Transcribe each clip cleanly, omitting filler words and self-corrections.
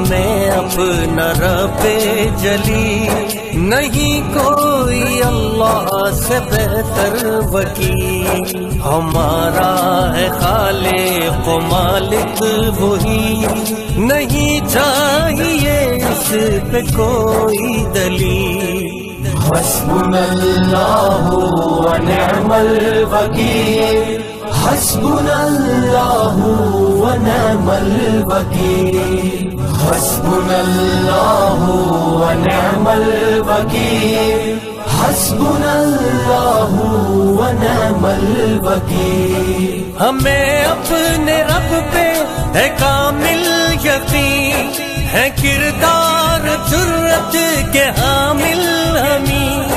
ہمیں اپنا رب جلی، نہیں کوئی اللہ سے بہتر وکیل، ہمارا ہے خالق و مالک وہی، نہیں چاہیے اس پہ کوئی دلیل۔ حسبنا اللہ ونعم الوکیل، حسبنا اللہ ونعم الوکیل، حسبنا اللہ ونعم الوکیل، حسبنا اللہ ونعم الوکیل۔ ہمیں اپنے رب پہ ہے کامل یقین، ہے کردار جرت کے حامل ہمیں،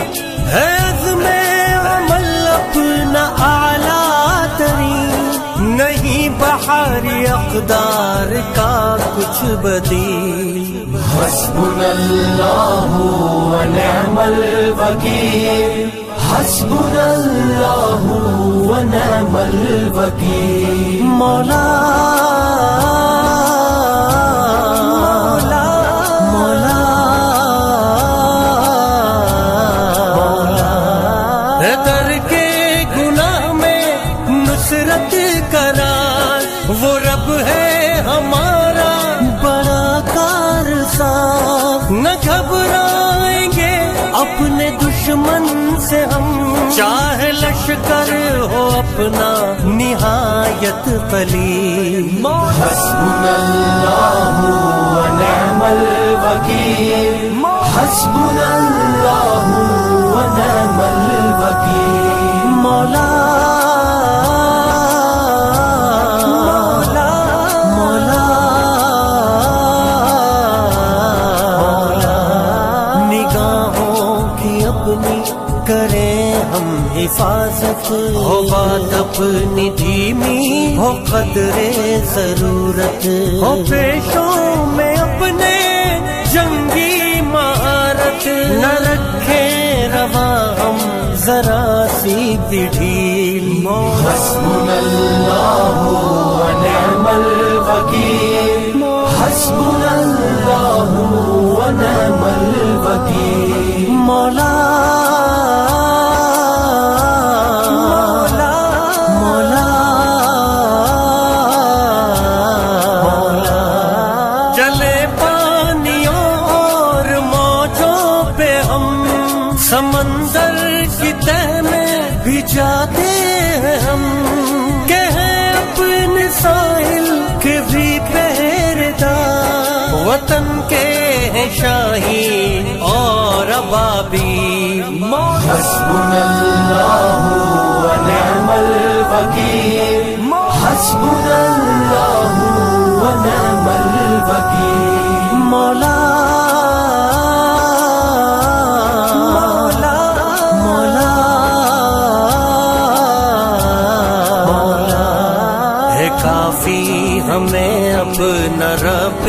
ہے عزم عمل اپنا اعلیٰ ترین، نہیں بحر اقدار کا کچھ بدیل۔ حسبنا اللہ ونعم الوکیل، حسبنا اللہ ونعم الوکیل۔ مولا نصرت کرار، وہ رب ہے ہمارا بڑا کارساز، نہ گھبرائیں گے اپنے دشمن سے ہم، چاہے لشکر ہو اپنا نہایت قلیل۔ حسبنا اللہ ونعم الوکیل، حسبنا اللہ ونعم الوکیل۔ مولا کریں ہم حفاظت، ہو بات اپنی دھیمی ہو قدر ضرورت، ہو پیشوں میں اپنے جنگی مہارت، نہ رکھیں روا ہم ذرا سی بھی ڈھیل۔ حسبنا اللہ ونعم الوکیل، حسبنا اللہ ونعم الوکیل۔ مولا سمندر کی تہ میں بھی جاتے ہیں ہم، کہیں اپنے ساحل کے بھی پہرےدار، وطن کے ہیں شاہین اور ابابیل۔ حسبنا اللہ ونعم الوکیل، حسبنا اللہ ونعم الوکیل۔ مولا کافی ہمیں اپنا رب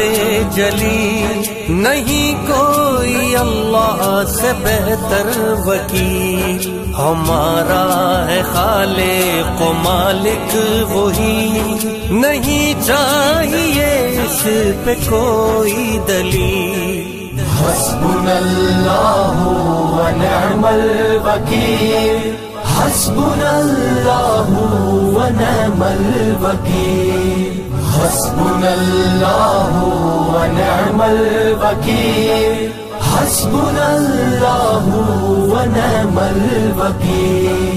جلی، نہیں کوئی اللہ سے بہتر وکیل، ہمارا ہے خالق و مالک وہی، نہیں چاہیے اس پہ کوئی دلیل۔ حسبنا اللہ ونعم الوکیل، حسبنا اللہ ونعم الوکیل، حسبنا اللہ ونعم الوکیل، حسبنا اللہ ونعم الوکیل۔